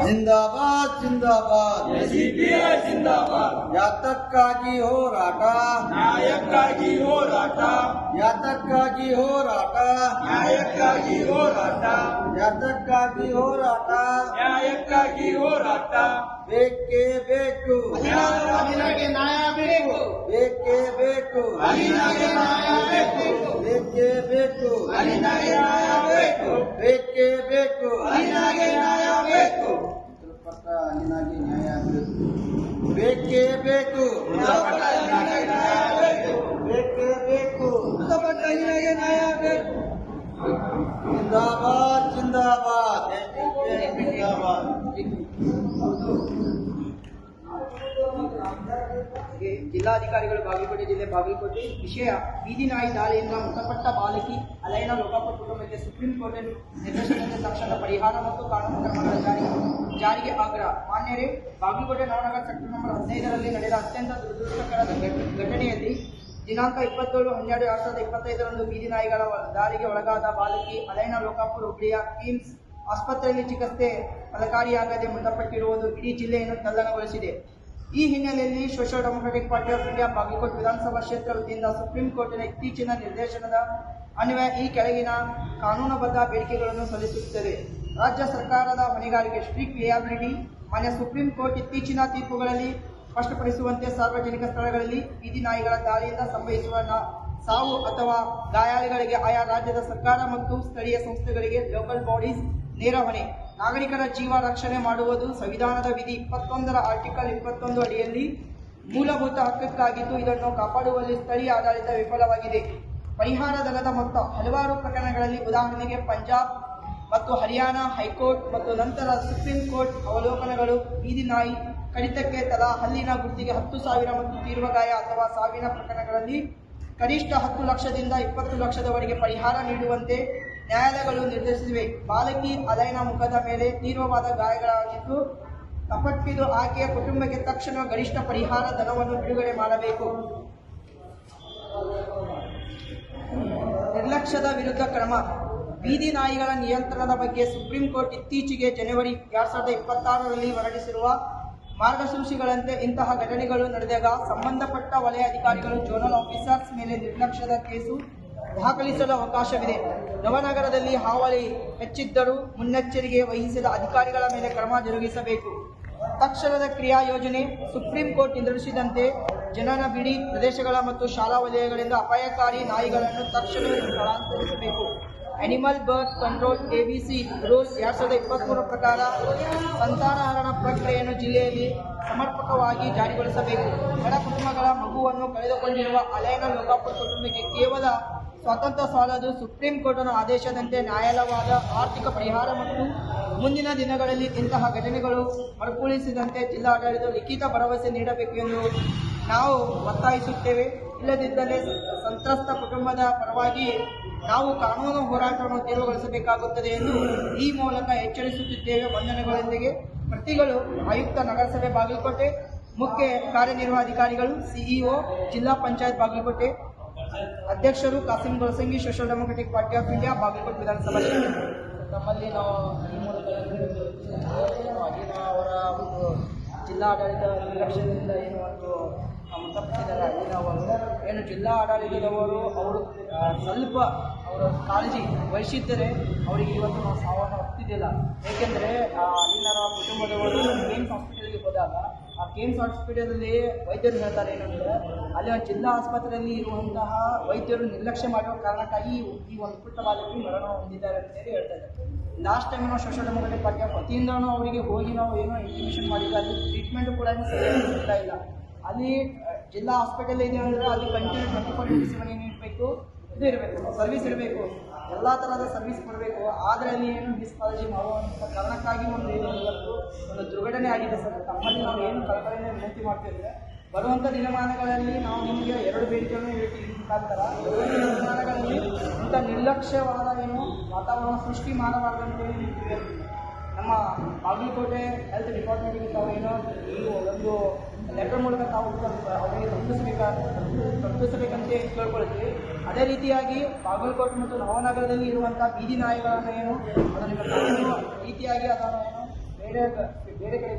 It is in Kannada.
जिंदाबाद जिंदाबाद ಸಿಪಿಐ ಜಿಂದಾಬಾದ್. ಯಾತಕ್ಕಾಗಿ ಹೋರಾಟ ನ್ಯಾಯಕ್ಕಾಗಿ ಹೋರಾಟ, ಯಾತಕ್ಕಾಗಿ ಹೋರಾಟ ನ್ಯಾಯಕ್ಕಾಗಿ ಹೋರಾಟ, ಯಾತಕ್ಕಾಗಿ ಹೋರಾಟ ನ್ಯಾಯಕ್ಕಾಗಿ ಹೋರಾಟ. ಬೇಕೇ ಬೇಕು ಅನಿಲಗೆ ನ್ಯಾಯ ಬೇಕು, ಬೇಕೇ ಬೇಕು ಅನಿಲಗೆ ನ್ಯಾಯ ಬೇಕು, ಬೇಕೇ ಬೇಕು ಅನಿಲಗೆ ನ್ಯಾಯ ಬೇಕು, ಬೇಕೇ ಬೇಕು ಅನಿಲಗೆ ನ್ಯಾಯ ಬೇಕು. ಪಟ್ಟ ಅಲ್ಲಿನಾಗಿ ನ್ಯಾಯ ಬೇಕು ಬೇಕೇ ಬೇಕು ಮೃತಪಟ್ಟ ಅನಿಲಗೆ ನ್ಯಾಯ ಬೇಕು, ಬೇಕೇ ಬೇಕು ಮೃತಪಟ್ಟ ಅನಿಲಗೆ ನ್ಯಾಯ ಬೇಕು. जिंदाबाद जिंदाबाद जिंदाबाद ಜಿಲ್ಲಾಧಿಕಾರಿಗಳು ಬಾಗಲಕೋಟೆ ಜಿಲ್ಲೆ ಬಾಗಲಕೋಟೆ. ವಿಷಯ: ಬೀದಿ ನಾಯಿ ದಾಳಿಯಿಂದ ಮೃತಪಟ್ಟ ಬಾಲಕಿ ಅಲೈನಾ ಲೋಕಾಪುರ ಕುಟುಂಬಕ್ಕೆ ಸುಪ್ರೀಂ ಕೋರ್ಟ್ ನಿರ್ದೇಶನದಂತೆ ತಕ್ಷಣ ಪರಿಹಾರ ಮತ್ತು ಕಾನೂನು ಕ್ರಮಗಳ ಜಾರಿಗೆ ಆಗ್ರಹ. ಮಾನ್ಯರೇ, ಬಾಗಲಕೋಟೆ ನವನಗರ ಸೆಕ್ಟರ್ ನಂಬರ್ 15ರಲ್ಲಿ ನಡೆದ ಅತ್ಯಂತ ದುರದೃಷ್ಟಕರ ಘಟನೆಯಲ್ಲಿ ದಿನಾಂಕ 27/12/2025ರಂದು ಬೀದಿ ನಾಯಿಗಳ ದಾಳಿಗೆ ಒಳಗಾದ ಬಾಲಕಿ ಅಲೈನಾ ಲೋಕಾಪುರ ಹುಬ್ಳಿಯ ಕಿಮ್ಸ್ ಆಸ್ಪತ್ರೆಯಲ್ಲಿ ಚಿಕಿತ್ಸೆ ಫಲಕಾರಿಯಾಗದೆ ಮೃತಪಟ್ಟಿರುವುದು ಇಡೀ ಜಿಲ್ಲೆಯನ್ನು ತಲ್ಲಣಗೊಳಿಸಿದೆ. ಈ ಹಿನ್ನೆಲೆಯಲ್ಲಿ Social Democratic Party of India Bagalkot ವಿಧಾನಸಭಾ ಕ್ಷೇತ್ರ ವತಿಯಿಂದ ಸುಪ್ರೀಂ ಕೋರ್ಟಿನ ಇತ್ತೀಚಿನ ನಿರ್ದೇಶನದ ಅನ್ವಯ ಈ ಕೆಳಗಿನ ಕಾನೂನುಬದ್ಧ ಬೇಡಿಕೆಗಳನ್ನು ಸಲ್ಲಿಸುತ್ತದೆ. ರಾಜ್ಯ ಸರ್ಕಾರದ ಹೊಣೆಗಾರಿಕೆ: ಸ್ಟ್ರಿಕ್ಟ್ ಲಿಯಾಬಿಲಿಟಿ. ಮಾನ್ಯ ಸುಪ್ರೀಂ ಕೋರ್ಟ್ ಇತ್ತೀಚಿನ ತೀರ್ಪುಗಳಲ್ಲಿ ಸ್ಪಷ್ಟಪಡಿಸುವಂತೆ ಸಾರ್ವಜನಿಕ ಸ್ಥಳಗಳಲ್ಲಿ ಬೀದಿ ನಾಯಿಗಳ ದಾಳಿಯಿಂದ ಸಂಭವಿಸುವ ಸಾವು ಅಥವಾ ಗಾಯಾಳುಗಳಿಗೆ ಆಯಾ ರಾಜ್ಯದ ಸರ್ಕಾರ ಮತ್ತು ಸ್ಥಳೀಯ ಸಂಸ್ಥೆಗಳಿಗೆ ಲೋಕಲ್ ಬಾಡೀಸ್ ನೇರ ಹೊಣೆ. ನಾಗರಿಕರ ಜೀವ ರಕ್ಷಣೆ ಮಾಡುವುದು ಸಂವಿಧಾನದ ವಿಧಿ 21ರ ಆರ್ಟಿಕಲ್ 21 ಅಡಿಯಲ್ಲಿ ಮೂಲಭೂತ ಹಕ್ಕಾಗಿದ್ದು, ಇದನ್ನು ಕಾಪಾಡುವಲ್ಲಿ ಸ್ಥಳೀಯ ಆಡಳಿತ ವಿಫಲವಾಗಿದೆ. ಪರಿಹಾರ ಧನದ ಮೊತ್ತ: ಹಲವಾರು ಪ್ರಕರಣಗಳಲ್ಲಿ, ಉದಾಹರಣೆಗೆ ಪಂಜಾಬ್ ಮತ್ತು ಹರಿಯಾಣ ಹೈಕೋರ್ಟ್ ಮತ್ತು ನಂತರ ಸುಪ್ರೀಂ ಕೋರ್ಟ್ ಅವಲೋಕನಗಳು, ಬೀದಿ ನಾಯಿ ಕಡಿತಕ್ಕೆ ತಲಾ ಹಲ್ಲಿನ ಗುರ್ತಿಗೆ 10,000 ಮತ್ತು ತೀವ್ರ ಗಾಯ ಅಥವಾ ಸಾವಿನ ಪ್ರಕರಣಗಳಲ್ಲಿ ಕನಿಷ್ಠ 10 ಲಕ್ಷದಿಂದ 20 ಲಕ್ಷದವರೆಗೆ ಪರಿಹಾರ ನೀಡುವಂತೆ ನ್ಯಾಯಾಲಯಗಳು ನಿರ್ದೇಶಿಸಿವೆ. ಬಾಲಕಿ ಅಲೈನಾ ಮುಖದ ಮೇಲೆ ತೀವ್ರವಾದ ಗಾಯಗಳಾಗಿದ್ದು, ತಪ್ಪಟ್ಟಿದ್ದು ಆಕೆಯ ಕುಟುಂಬಕ್ಕೆ ತಕ್ಷಣ ಗರಿಷ್ಠ ಪರಿಹಾರ ಧನವನ್ನು ಬಿಡುಗಡೆ ಮಾಡಬೇಕು. ನಿರ್ಲಕ್ಷ್ಯದ ವಿರುದ್ಧ ಕ್ರಮ: ಬೀದಿ ನಾಯಿಗಳ ನಿಯಂತ್ರಣದ ಬಗ್ಗೆ ಸುಪ್ರೀಂ ಕೋರ್ಟ್ ಇತ್ತೀಚೆಗೆ ಜನವರಿ 2026ರಲ್ಲಿ ಹೊರಡಿಸಿರುವ ಮಾರ್ಗಸೂಚಿಗಳಂತೆ ಇಂತಹ ಘಟನೆಗಳು ನಡೆದಾಗ ಸಂಬಂಧಪಟ್ಟ ವಲಯ ಅಧಿಕಾರಿಗಳು ಝೋನಲ್ ಆಫೀಸರ್ಸ್ ಮೇಲೆ ನಿರ್ಲಕ್ಷ್ಯದ ಕೇಸು ದಾಖಲಿಸಲು ಅವಕಾಶವಿದೆ. ನವನಗರದಲ್ಲಿ ಹಾವಳಿ ಹೆಚ್ಚಿದ್ದರೂ ಮುನ್ನೆಚ್ಚರಿಕೆ ವಹಿಸಿದ ಅಧಿಕಾರಿಗಳ ಮೇಲೆ ಕ್ರಮ ಜರುಗಿಸಬೇಕು. ತಕ್ಷಣದ ಕ್ರಿಯಾ ಯೋಜನೆ: ಸುಪ್ರೀಂ ಕೋರ್ಟ್ ನಿರ್ದೇಶಿಸಿದಂತೆ ಜನರ ಬಿಡಿ ಪ್ರದೇಶಗಳ ಮತ್ತು ಶಾಲಾ ವಲಯಗಳಿಂದ ಅಪಾಯಕಾರಿ ನಾಯಿಗಳನ್ನು ತಕ್ಷಣವೇ ಸ್ಥಳಾಂತರಿಸಬೇಕು. Animal birth control ABC rule 2023 ಪ್ರಕಾರ ಸಂತಾನಹರಣ ಪ್ರಕ್ರಿಯೆಯನ್ನು ಜಿಲ್ಲೆಯಲ್ಲಿ ಸಮರ್ಪಕವಾಗಿ ಜಾರಿಗೊಳಿಸಬೇಕು. ಬಡ ಕುಟುಂಬಗಳ ಮಗುವನ್ನು ಕಳೆದುಕೊಂಡಿರುವ ಅಲೈನಾ ಲೋಕಾಪುರ ಕುಟುಂಬಕ್ಕೆ ಕೇವಲ ಸ್ವಾತಂತ್ರ್ಯ ಸಾಲದು. ಸುಪ್ರೀಂ ಕೋರ್ಟ್ನ ಆದೇಶದಂತೆ ನ್ಯಾಯಾಲಯವಾದ ಆರ್ಥಿಕ ಪರಿಹಾರ ಮತ್ತು ಮುಂದಿನ ದಿನಗಳಲ್ಲಿ ಇಂತಹ ಘಟನೆಗಳು ಮರುಕಳಿಸದಂತೆ ಜಿಲ್ಲಾಡಳಿತ ಲಿಖಿತ ಭರವಸೆ ನೀಡಬೇಕು ಎಂದು ನಾವು ಒತ್ತಾಯಿಸುತ್ತೇವೆ. ಇಲ್ಲದಿದ್ದಲ್ಲಿ ಸಂತ್ರಸ್ತ ಕುಟುಂಬದ ಪರವಾಗಿ ನಾವು ಕಾನೂನು ಹೋರಾಟವನ್ನು ತೀವ್ರಗೊಳಿಸಬೇಕಾಗುತ್ತದೆ ಎಂದು ಈ ಮೂಲಕ ಎಚ್ಚರಿಸುತ್ತಿದ್ದೇವೆ. ವಂದನೆಗಳೊಂದಿಗೆ ಪ್ರತಿಗಳು ಆಯುಕ್ತ ನಗರಸಭೆ ಬಾಗಲಕೋಟೆ, ಮುಖ್ಯ ಕಾರ್ಯನಿರ್ವಹಣಾಧಿಕಾರಿಗಳು, CEO, ಜಿಲ್ಲಾ ಪಂಚಾಯತ್ ಬಾಗಲಕೋಟೆ, ಅಧ್ಯಕ್ಷರು Kasim Golasangi, Social Democratic Party of India Bagalkot ವಿಧಾನಸಭಾ ಕ್ಷೇತ್ರ. ತಮ್ಮಲ್ಲಿ ನಾವು ಈ ಮೂಲಕ ಅವರ ಒಂದು ಜಿಲ್ಲಾಡಳಿತ ನಿರ್ಲಕ್ಷ್ಯದಿಂದ ಏನು ಒಂದು ಮೃತಪಟ್ಟಿದ್ದಾರೆ ಅಲ್ಲಿನವರು ಏನು ಜಿಲ್ಲಾ ಆಡಳಿತದವರು ಅವರು ಸ್ವಲ್ಪ ಅವರ ಕಾಳಜಿ ವಹಿಸಿದ್ದರೆ ಅವರಿಗೆ ಇವತ್ತು ನಾವು ಸಾವನ್ನು ಒಪ್ತಿದ್ದಿಲ್ಲ. ಏಕೆಂದರೆ ಅಲ್ಲಿನ ಕುಟುಂಬದವರು ಕೇಮ್ಸ್ ಹಾಸ್ಪಿಟಲ್ಗೆ ಹೋದಾಗ ಆ ಕೇಮ್ಸ್ ಹಾಸ್ಪಿಟಲಲ್ಲಿ ವೈದ್ಯರು ಹೇಳ್ತಾರೆ ಏನಂದರೆ ಅಲ್ಲಿ ಜಿಲ್ಲಾ ಆಸ್ಪತ್ರೆಯಲ್ಲಿ ಇರುವಂತಹ ವೈದ್ಯರು ನಿರ್ಲಕ್ಷ್ಯ ಮಾಡುವ ಕಾರಣಕ್ಕಾಗಿ ಈ ಒಂದು ಪುಟ್ಟ ಬಾಲಕಿ ಮರಣ ಹೊಂದಿದ್ದಾರೆ ಅಂತೇಳಿ ಹೇಳ್ತಾ ಇದ್ದಾರೆ. ಲಾಸ್ಟ್ ಟೈಮ್ ನಾವು ಸೋಷಿಯಲ್ ಡೆಮೊಕ್ರಾಟಿಕ್ ಪಾರ್ಟಿಯ ವತಿಯಿಂದನೂ ಅವರಿಗೆ ಹೋಗಿ ನಾವು ಏನೋ ಇಂಟಿಮೇಷನ್ ಮಾಡಿದ್ವಿ. ಅಲ್ಲಿ ಟ್ರೀಟ್ಮೆಂಟ್ ಕೂಡ ಸರಿಯಾಗಿ ಸಿಗ್ತಾ ಇಲ್ಲ. ಅಲ್ಲಿ ಜಿಲ್ಲಾ ಹಾಸ್ಪಿಟಲ್ ಇದೆ ಅಂದರೆ ಅಲ್ಲಿ ಕಂಟಿನ್ಯೂ 24/7 ನೀಡಬೇಕು, ಇದು ಇರಬೇಕು, ಸರ್ವಿಸ್ ಇರಬೇಕು, ಎಲ್ಲ ಥರದ ಸರ್ವಿಸ್ ಕೊಡಬೇಕು. ಆದರೆ ಅಲ್ಲಿ ಏನು ಡಿಸ್ಕಾಲಜಿ ಮಾಡುವಂಥ ಕಾರಣಕ್ಕಾಗಿ ಒಂದು ಏನು ಇವತ್ತು ಒಂದು ದುರ್ಘಟನೆ ಆಗಿದೆ ಸರ್. ತಮ್ಮಲ್ಲಿ ನಾವು ಏನು ಕಳಕಳಿಯಿಂದ ವಿನಂತಿ ಮಾಡ್ತಿದ್ರೆ ಬರುವಂಥ ದಿನಮಾನಗಳಲ್ಲಿ ನಾವು ನಿಮಗೆ 2 ಬೇಡಿಕೆಗಳನ್ನು ಹೇಳ್ತೀವಿ. ಮುಖಾಂತರ ಬರುವಂಥ ದಿನಮಾನಗಳಲ್ಲಿ ಇಂಥ ನಿರ್ಲಕ್ಷ್ಯವಾದ ಏನು ವಾತಾವರಣ ಸೃಷ್ಟಿ ಮಾಡಬಾರ್ದು ಅಂತೇಳಿ ನಿಂತಿದೆ. ನಮ್ಮ ಬಾಗಲಕೋಟೆ ಹೆಲ್ತ್ ಡಿಪಾರ್ಟ್ಮೆಂಟಿಗೆ ತಾವು ಏನೋ ಈ ಒಂದು ಲೆಟರ್ ಮೂಲಕ ತಾವು ಅವರಿಗೆ ತಲುಪಿಸಬೇಕಂತ ಕೇಳ್ಕೊಳ್ತೀವಿ. ಅದೇ ರೀತಿಯಾಗಿ ಬಾಗಲಕೋಟೆ ಮತ್ತು ನವನಗರದಲ್ಲಿ ಇರುವಂಥ ಬೀದಿ ನಾಯಿಗಳನ್ನು ಏನು ಅದನ್ನು ಕಾನೂನು ರೀತಿಯಾಗಿ ಅದನ್ನು ಏನು ಬೇರೆ ಕಡೆ